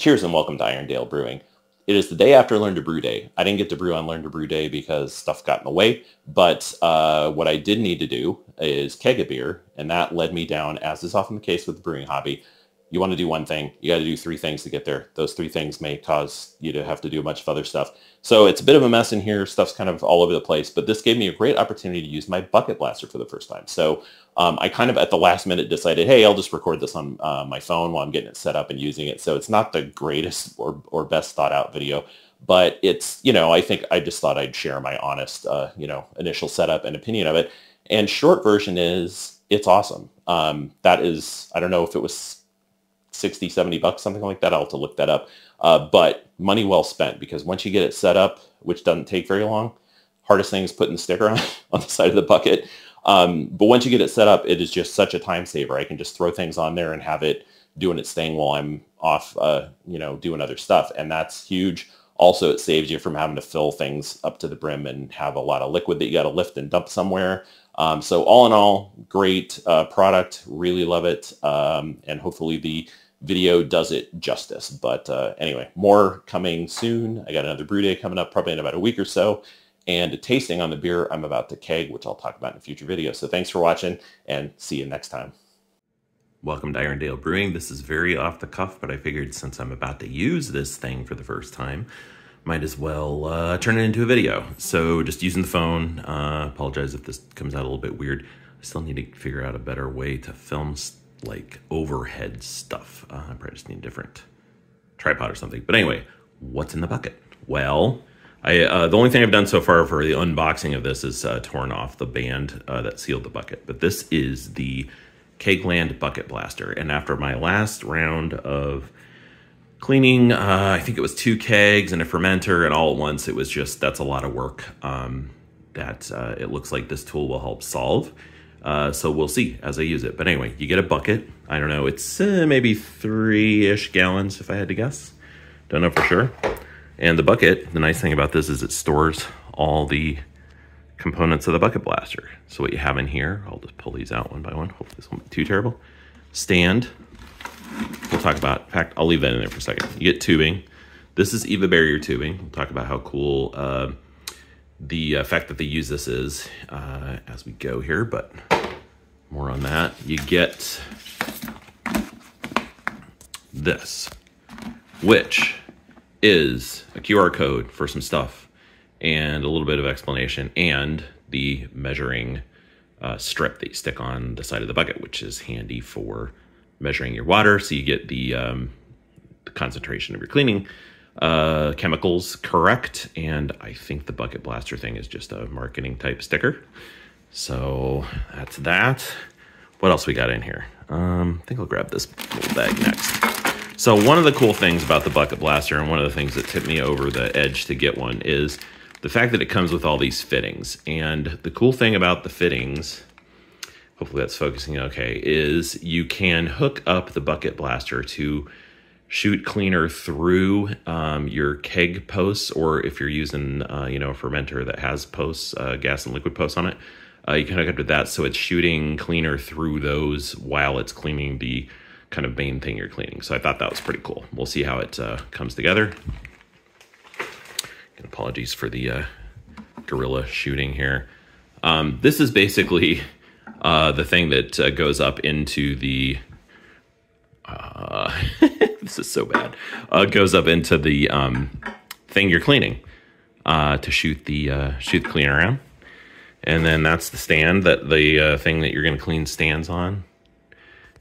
Cheers and welcome to Irondale Brewing. It is the day after Learn to Brew Day. I didn't get to brew on Learn to Brew Day because stuff got in the way, but what I did need to do is keg a beer, and that led me down, as is often the case with the brewing hobby. You want to do one thing, you got to do three things to get there. Those three things may cause you to have to do a bunch of other stuff. So it's a bit of a mess in here. Stuff's kind of all over the place, but this gave me a great opportunity to use my bucket blaster for the first time. So I kind of at the last minute decided, hey, I'll just record this on my phone while I'm getting it set up and using it. So it's not the greatest or best thought out video, but it's, I think I just thought I'd share my honest, initial setup and opinion of it. And short version is it's awesome. That is, I don't know if it was 60, 70 bucks, something like that. I'll have to look that up. But money well spent, because once you get it set up, which doesn't take very long, hardest thing is putting the sticker on the side of the bucket. But once you get it set up, it is just such a time saver. I can just throw things on there and have it doing its thing while I'm off, doing other stuff. And that's huge. Also, it saves you from having to fill things up to the brim and have a lot of liquid that you got to lift and dump somewhere. So all in all, great product. Really love it. And hopefully the video does it justice. But anyway, more coming soon. I got another brew day coming up probably in about a week or so, and a tasting on the beer I'm about to keg, which I'll talk about in a future video. So thanks for watching, and see you next time. Welcome to Irondale Brewing. This is very off the cuff, but I figured since I'm about to use this thing for the first time, might as well turn it into a video. So just using the phone. Apologize if this comes out a little bit weird. I still need to figure out a better way to film like overhead stuff. I probably just need a different tripod or something. But anyway, what's in the bucket? Well, the only thing I've done so far for the unboxing of this is torn off the band that sealed the bucket. But this is the Kegland Bucket Blaster. And after my last round of cleaning, I think it was 2 kegs and a fermenter, and all at once, it was just, that's a lot of work that it looks like this tool will help solve. So we'll see as I use it. But anyway, you get a bucket. I don't know, it's maybe 3-ish gallons if I had to guess. Don't know for sure. And the bucket, the nice thing about this is it stores all the components of the bucket blaster. So what you have in here, I'll just pull these out one by one. Hopefully this won't be too terrible. Stand. We'll talk about, in fact, I'll leave that in there for a second. You get tubing. This is EVA barrier tubing. We'll talk about how cool the effect that they use this is as we go here, but more on that. You get this, which is a QR code for some stuff and a little bit of explanation, and the measuring strip that you stick on the side of the bucket, which is handy for measuring your water, so you get the concentration of your cleaning chemicals correct. And I think the bucket blaster thing is just a marketing type sticker. So that's that. What else we got in here? I think I'll grab this little bag next. So one of the cool things about the bucket blaster, and one of the things that tipped me over the edge to get one, is the fact that it comes with all these fittings. And the cool thing about the fittings, hopefully that's focusing okay, is you can hook up the bucket blaster to shoot cleaner through your keg posts, or if you're using a fermenter that has posts, gas and liquid posts on it, you can hook up to that, so it's shooting cleaner through those while it's cleaning the kind of main thing you're cleaning. So I thought that was pretty cool. We'll see how it comes together. And apologies for the guerrilla shooting here. This is basically the thing that goes up into the this is so bad. Goes up into the thing you're cleaning to shoot the cleaner around, and then that's the stand that the thing that you're going to clean stands on,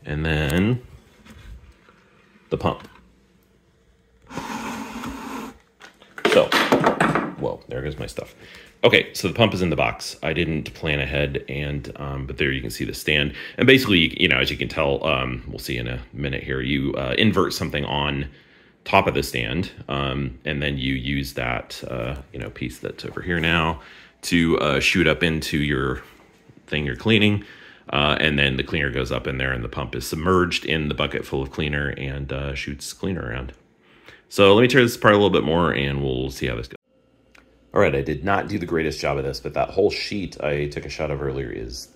and then the pump. So, whoa, there goes my stuff. Okay, so the pump is in the box. I didn't plan ahead, and but there you can see the stand. And basically, as you can tell, we'll see in a minute here, you invert something on top of the stand, and then you use that piece that's over here now to shoot up into your thing you're cleaning, and then the cleaner goes up in there, and the pump is submerged in the bucket full of cleaner and shoots cleaner around. So let me tear this apart a little bit more, and we'll see how this goes. All right, I did not do the greatest job of this, but that whole sheet I took a shot of earlier is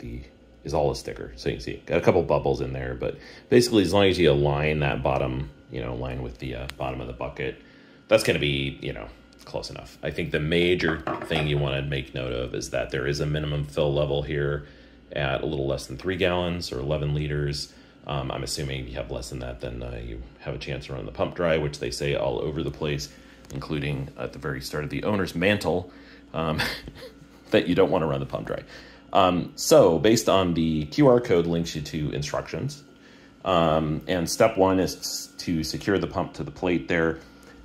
all a sticker. So you can see, got a couple bubbles in there, but basically as long as you align that bottom, you know, in line with the bottom of the bucket. That's going to be, you know, close enough. I think the major thing you want to make note of is that there is a minimum fill level here at a little less than 3 gallons or 11 liters. I'm assuming you have less than that, then you have a chance to run the pump dry, which they say all over the place, including at the very start of the owner's mantle, that you don't want to run the pump dry. So based on the QR code links you to instructions. And step 1 is to secure the pump to the plate there.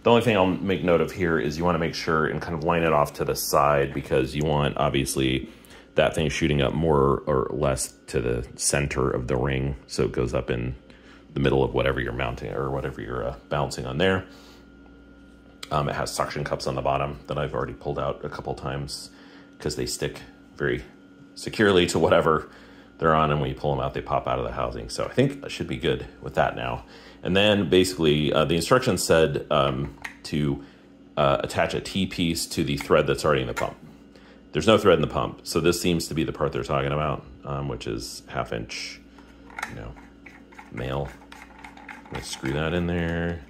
The only thing I'll make note of here is you want to make sure and kind of line it off to the side, because you want, obviously, that thing shooting up more or less to the center of the ring, so it goes up in the middle of whatever you're mounting or whatever you're balancing on there. It has suction cups on the bottom that I've already pulled out a couple times because they stick very securely to whatever they're on, and when you pull them out, they pop out of the housing. So I think I should be good with that now. And then basically the instructions said to attach a T-piece to the thread that's already in the pump. There's no thread in the pump, so this seems to be the part they're talking about, which is 1/2 inch, you know, male. Let's screw that in there.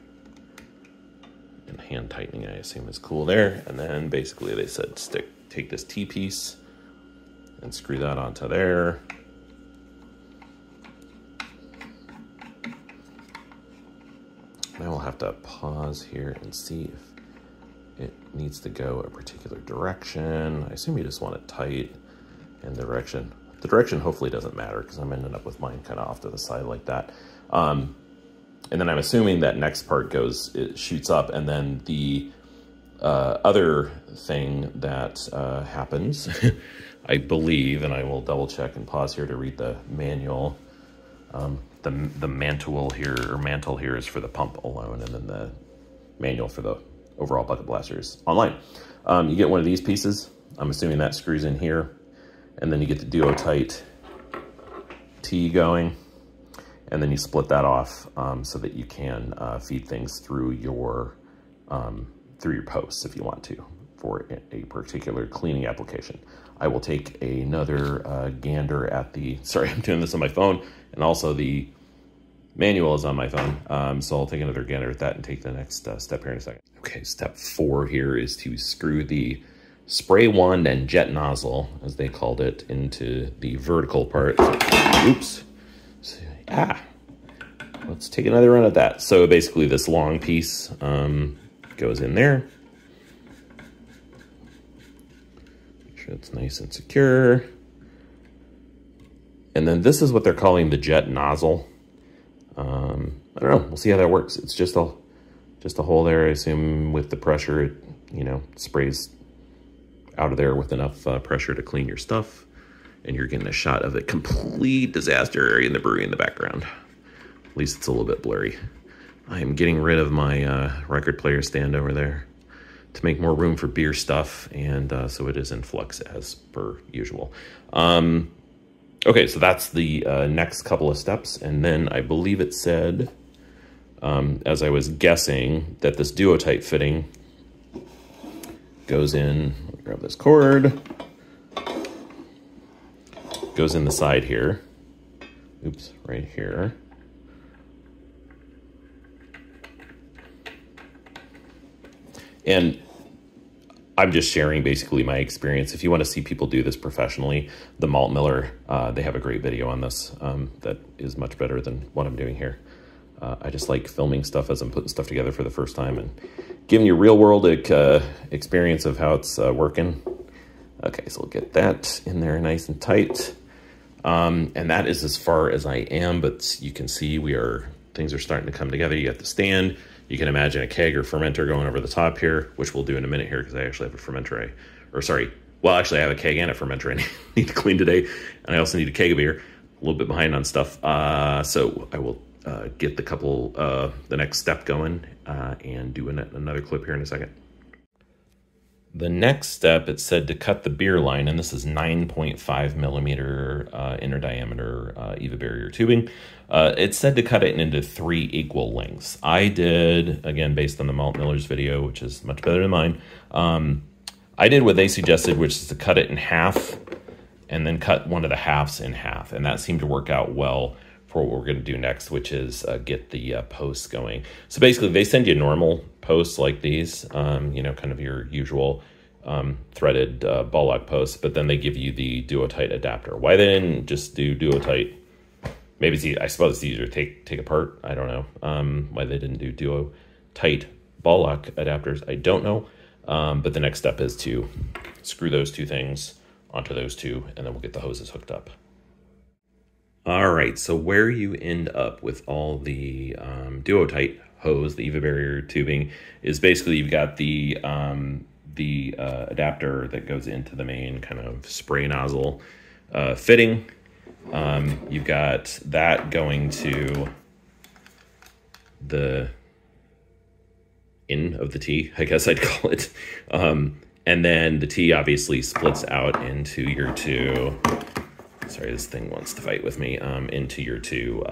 And hand tightening, I assume, is cool there. And then basically they said take this T-piece and screw that onto there. Now we'll have to pause here and see if it needs to go a particular direction. I assume you just want it tight, and the direction hopefully doesn't matter, because I'm ending up with mine kind of off to the side like that. And then I'm assuming that next part it shoots up, and then the other thing that happens, I believe, and I will double check and pause here to read the manual. The mantle here is for the pump alone, and then the manual for the overall bucket blasters online. You get one of these pieces. I'm assuming that screws in here, and then you get the Duo-Tight T going, and then you split that off so that you can feed things through your posts if you want to for a particular cleaning application. I will take another gander at sorry, I'm doing this on my phone, and also the manual is on my phone, so I'll take another gander at that and take the next step here in a second. Okay, step 4 here is to screw the spray wand and jet nozzle, as they called it, into the vertical part. Oops. Let's take another run at that. So basically this long piece goes in there. Make sure it's nice and secure. And then this is what they're calling the jet nozzle. I don't know, we'll see how that works. It's just a hole there. I assume with the pressure, it, you know, sprays out of there with enough pressure to clean your stuff. And you're getting a shot of a complete disaster area in the brewery in the background. At least it's a little bit blurry. I am getting rid of my record player stand over there to make more room for beer stuff, and so it is in flux as per usual. Okay, so that's the next couple of steps, and then I believe it said, as I was guessing, that this Duo-Tight fitting goes in, let me grab this cord, goes in the side here. Oops, right here. And I'm just sharing basically my experience. If you want to see people do this professionally, the Malt Miller, they have a great video on this that is much better than what I'm doing here. I just like filming stuff as I'm putting stuff together for the first time and giving you real world experience of how it's working. Okay, so we'll get that in there nice and tight. And that is as far as I am, but you can see things are starting to come together. You got the stand. You can imagine a keg or fermenter going over the top here, which we'll do in a minute here because I actually have a fermenter. I have a keg and a fermenter I need to clean today. And I also need a keg of beer. A little bit behind on stuff. So I will get the next step going and do another clip here in a second. The next step, it said to cut the beer line, and this is 9.5 millimeter inner diameter EVA barrier tubing. It said to cut it into 3 equal lengths. I did, again, based on the Malt Miller's video, which is much better than mine, I did what they suggested, which is to cut it in half and then cut one of the halves in half. And that seemed to work out well for what we're going to do next, which is get the posts going. So basically, they send you normal posts like these, you know, kind of your usual threaded ball lock posts, but then they give you the Duo-Tight adapter. Why they didn't just do Duo-Tight? Maybe it's I suppose it's easier to take apart. I don't know why they didn't do Duo-Tight ball lock adapters. I don't know. But the next step is to screw those two things onto those two, and then we'll get the hoses hooked up. All right, so where you end up with all the Duo-Tight hose, the EVA barrier tubing, is basically you've got the adapter that goes into the main kind of spray nozzle fitting. You've got that going to the end of the T, I guess I'd call it. And then the T obviously splits out into your two, sorry, this thing wants to fight with me, into your two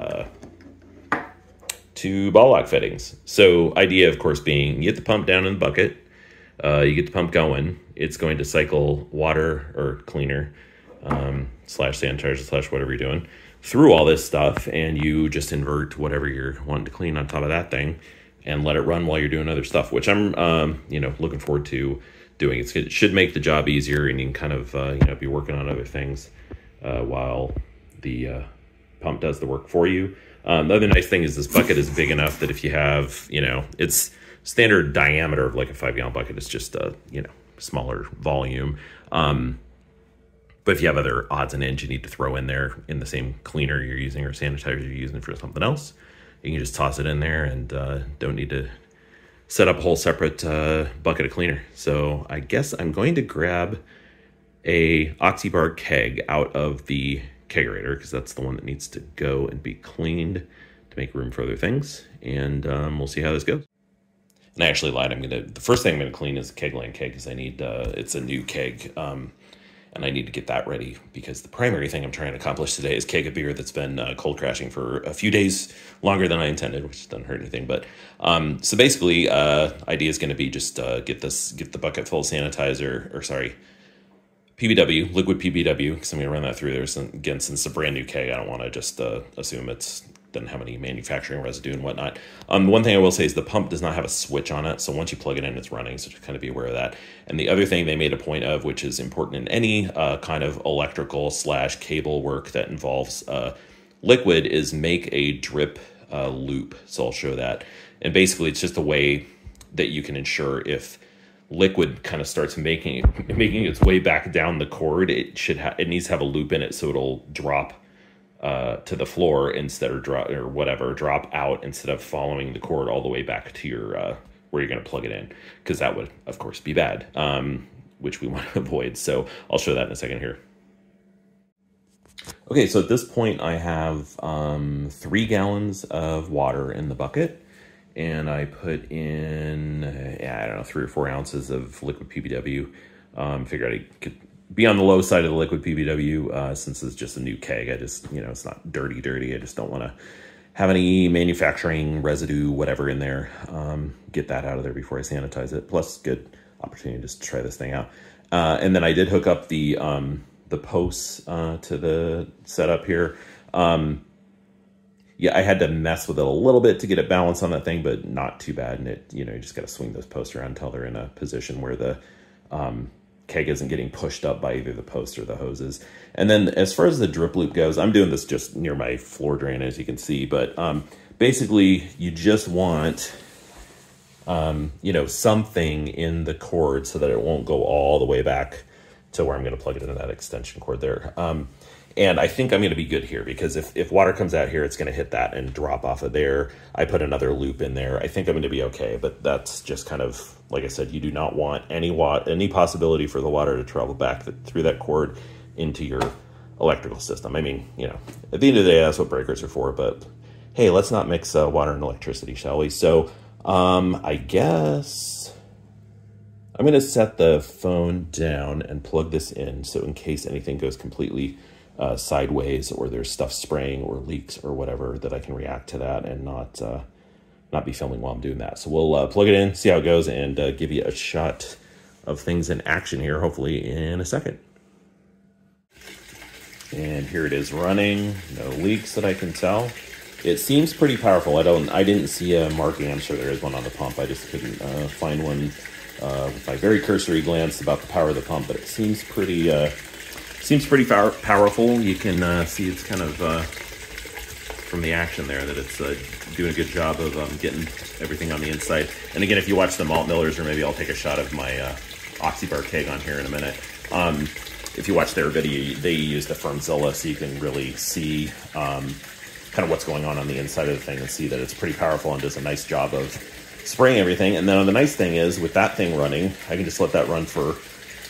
ball lock fittings. So idea, of course, being you get the pump down in the bucket, you get the pump going, it's going to cycle water or cleaner, slash sanitizer, slash whatever you're doing, through all this stuff, and you just invert whatever you're wanting to clean on top of that thing and let it run while you're doing other stuff, which I'm, you know, looking forward to doing. It should make the job easier, and you can kind of, you know, be working on other things while the pump does the work for you. The other nice thing is this bucket is big enough that if you have, you know, it's standard diameter of like a 5-gallon bucket. It's just a, you know, smaller volume. But if you have other odds and ends you need to throw in there in the same cleaner you're using or sanitizer you're using for something else, you can just toss it in there and don't need to set up a whole separate bucket of cleaner. So I guess I'm going to grab a Oxybar keg out of the kegerator, because that's the one that needs to go and be cleaned to make room for other things. And we'll see how this goes. And I actually lied. The first thing I'm gonna clean is the Kegland keg, because I need, it's a new keg. And I need to get that ready, because the primary thing I'm trying to accomplish today is keg a beer that's been cold crashing for a few days longer than I intended, which doesn't hurt anything. But so basically, idea is going to be just get the bucket full of sanitizer, or sorry, PBW, liquid PBW, because I'm going to run that through there. So again, since it's a brand new keg, I don't want to just assume it's doesn't have any manufacturing residue and whatnot. One thing I will say is the pump does not have a switch on it, so once you plug it in, it's running, so just kind of be aware of that. And the other thing they made a point of, which is important in any kind of electrical slash cable work that involves liquid, is make a drip loop. So I'll show that. And basically it's just a way that you can ensure if liquid kind of starts making its way back down the cord, it needs to have a loop in it so it'll drop to the floor instead, or drop out instead of following the cord all the way back to your where you're going to plug it in, because that would of course be bad, which we want to avoid. So I'll show that in a second here. Okay, so at this point I have 3 gallons of water in the bucket, and I put in I don't know, 3 or 4 ounces of liquid PBW. Figured I could be on the low side of the liquid PBW since it's just a new keg. I just, you know, it's not dirty. I just don't want to have any manufacturing residue, whatever, in there. Get that out of there before I sanitize it. Plus, good opportunity to just try this thing out. And then I did hook up the posts to the setup here. Yeah, I had to mess with it a little bit to get it balanced on that thing, but not too bad. And it, you know, you just got to swing those posts around until they're in a position where the keg isn't getting pushed up by either the post or the hoses. And then as far as the drip loop goes, I'm doing this just near my floor drain, as you can see, but basically you just want, you know, something in the cord so that it won't go all the way back to where I'm going to plug it into that extension cord there. And I think I'm going to be good here, because if water comes out here, it's going to hit that and drop off of there. I put another loop in there. I think I'm going to be okay, but that's just kind of, like I said, you do not want any possibility for the water to travel back through that cord into your electrical system. I mean, you know, at the end of the day, that's what breakers are for, but hey, let's not mix water and electricity, shall we? So I guess I'm going to set the phone down and plug this in, so in case anything goes completely sideways, or there's stuff spraying or leaks or whatever, that I can react to that and not be filming while I'm doing that. So we'll plug it in, see how it goes, and give you a shot of things in action here, hopefully in a second. And here it is running, no leaks that I can tell. It seems pretty powerful. I didn't see a marking. I'm sure there is one on the pump. I just couldn't find one with my very cursory glance about the power of the pump, but it seems pretty powerful. You can see it's kind of from the action there that it's doing a good job of getting everything on the inside. And again, if you watch the malt millers, or maybe I'll take a shot of my Oxybar keg on here in a minute. If you watch their video, they use the Firmzilla, so you can really see kind of what's going on the inside of the thing and see that it's pretty powerful and does a nice job of spraying everything. And then the nice thing is, with that thing running, I can just let that run for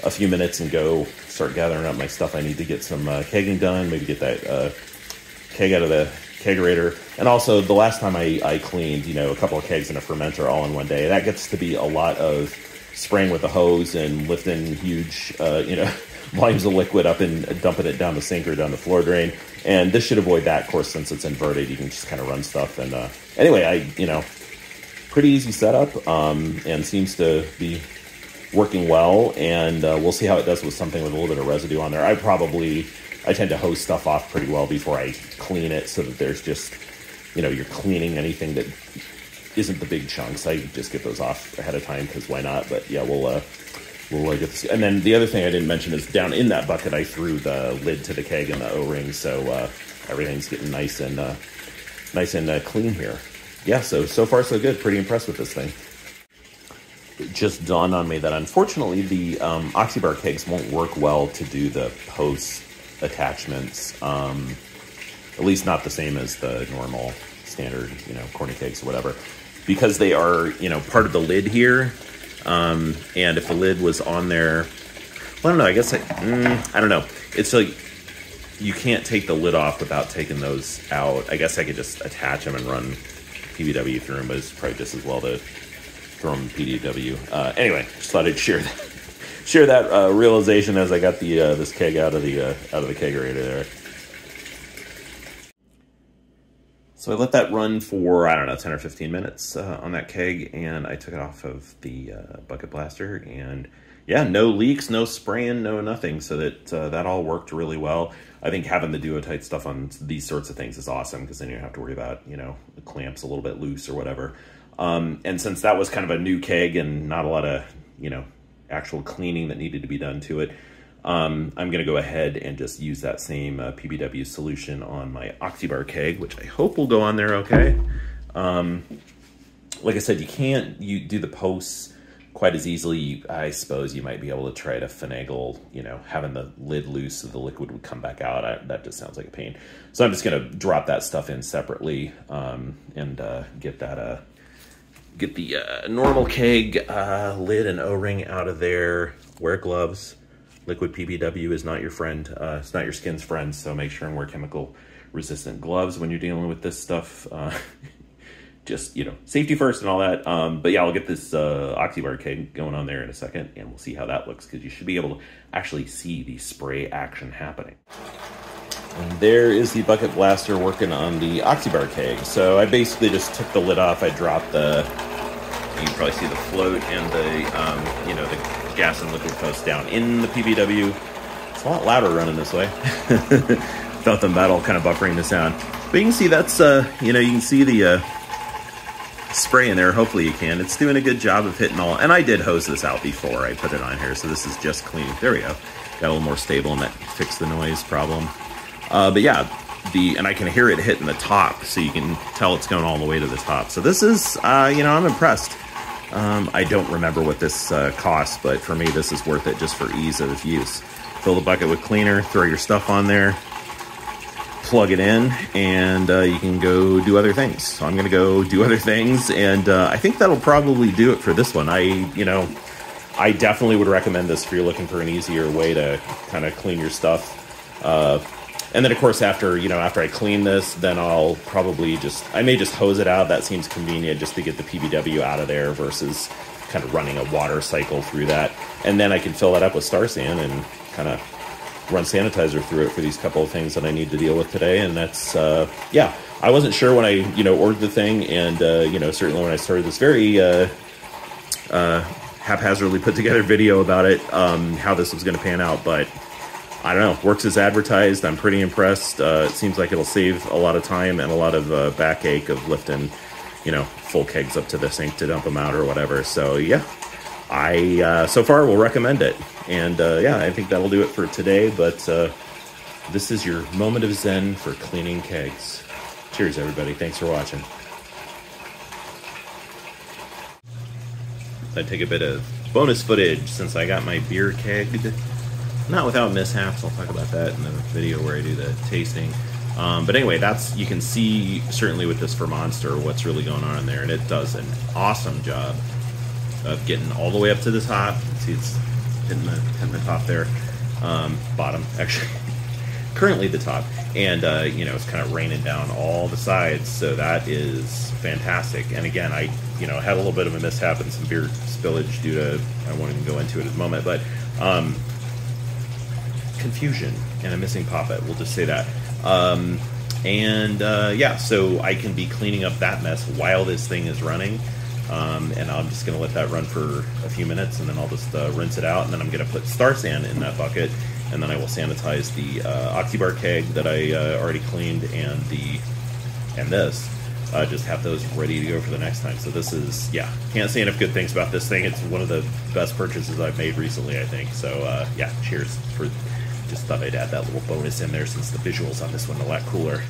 a few minutes and go start gathering up my stuff. I need to get some kegging done, maybe get that keg out of the kegerator. And also, the last time I cleaned, a couple of kegs and a fermenter all in one day, that gets to be a lot of spraying with a hose and lifting huge, volumes of liquid up and dumping it down the sink or down the floor drain. And this should avoid that, of course, since it's inverted. You can just kind of run stuff. And anyway, pretty easy setup and seems to be working well. And we'll see how it does with something with a little bit of residue on there. I tend to hose stuff off pretty well before I clean it, so that there's just, you're cleaning anything that isn't the big chunks. I just get those off ahead of time, because why not? But yeah, we'll get this. And then the other thing I didn't mention is, down in that bucket I threw the lid to the keg and the O-ring, so everything's getting nice and clean here. Yeah, so far so good. Pretty impressed with this thing. It just dawned on me that unfortunately the Oxybar kegs won't work well to do the post attachments, at least not the same as the normal standard, corny kegs or whatever, because they are, part of the lid here. And if the lid was on there, well, I don't know, I guess I don't know. It's like, you can't take the lid off without taking those out. I guess I could just attach them and run PBW through them, but it's probably just as well to throw them in PBW. Anyway, just thought I'd share that realization as I got the this keg out of the kegerator there. So I let that run for, I don't know, 10 or 15 minutes on that keg, and I took it off of the bucket blaster, and yeah, no leaks, no spraying, no nothing, so that all worked really well. I think having the Duo-Tight stuff on these sorts of things is awesome, because then you don't have to worry about, the clamps a little bit loose or whatever. And since that was kind of a new keg and not a lot of, actual cleaning that needed to be done to it, I'm going to go ahead and just use that same PBW solution on my Oxybar keg, which I hope will go on there okay. Like I said, you do the posts quite as easily. I suppose you might be able to try to finagle, having the lid loose so the liquid would come back out. That just sounds like a pain. So I'm just going to drop that stuff in separately and get the normal keg lid and O-ring out of there. Wear gloves. Liquid PBW is not your friend. It's not your skin's friend, so make sure and wear chemical-resistant gloves when you're dealing with this stuff. Just, safety first and all that. But yeah, I'll get this Oxybar keg going on there in a second, and we'll see how that looks, because you should be able to actually see the spray action happening. And there is the bucket blaster working on the Oxybar keg. So I basically just took the lid off. I dropped you can probably see the float and the, the gas and liquid post down in the PBW. It's a lot louder running this way. Without the metal kind of buffering the sound. But you can see that's, you can see the spray in there. Hopefully you can. It's doing a good job of hitting all. And I did hose this out before I put it on here, so this is just clean. There we go. Got a little more stable, and that fixed the noise problem. But yeah, and I can hear it hitting the top, so you can tell it's going all the way to the top. So this is, I'm impressed. I don't remember what this costs, but for me, this is worth it just for ease of use. Fill the bucket with cleaner, throw your stuff on there, plug it in, and you can go do other things. So I'm going to go do other things, and I think that'll probably do it for this one. I definitely would recommend this if you're looking for an easier way to kind of clean your stuff. And then, of course, after I clean this, then I'll probably I may just hose it out. That seems convenient, just to get the PBW out of there versus kind of running a water cycle through that. And then I can fill that up with Star San and kind of run sanitizer through it for these couple of things that I need to deal with today. And that's, yeah, I wasn't sure when I, ordered the thing, and, certainly when I started this very haphazardly put together video about it, how this was going to pan out. But I don't know, works as advertised. I'm pretty impressed. It seems like it'll save a lot of time and a lot of backache of lifting, you know, full kegs up to the sink to dump them out or whatever. So yeah, I so far will recommend it. And yeah, I think that'll do it for today. But this is your moment of zen for cleaning kegs. Cheers, everybody. Thanks for watching. I take a bit of bonus footage since I got my beer kegged. Not without mishaps. I'll talk about that in the video where I do the tasting. But anyway, you can see certainly with this for Monster what's really going on in there, and it does an awesome job of getting all the way up to the top. See, it's hitting the top there, bottom actually. Currently the top, and you know, it's kind of raining down all the sides, so that is fantastic. And again, I had a little bit of a mishap and some beer spillage due to, I won't even go into it at the moment, but confusion and a missing poppet, we'll just say that. Yeah, so I can be cleaning up that mess while this thing is running, and I'm just going to let that run for a few minutes, and then I'll just rinse it out, and then I'm going to put Star San in that bucket, and then I will sanitize the Oxybar keg that I already cleaned, and this. Just have those ready to go for the next time. So this is, yeah, can't say enough good things about this thing. It's one of the best purchases I've made recently, I think. So yeah, cheers. Just thought I'd add that little bonus in there since the visuals on this one are a lot cooler.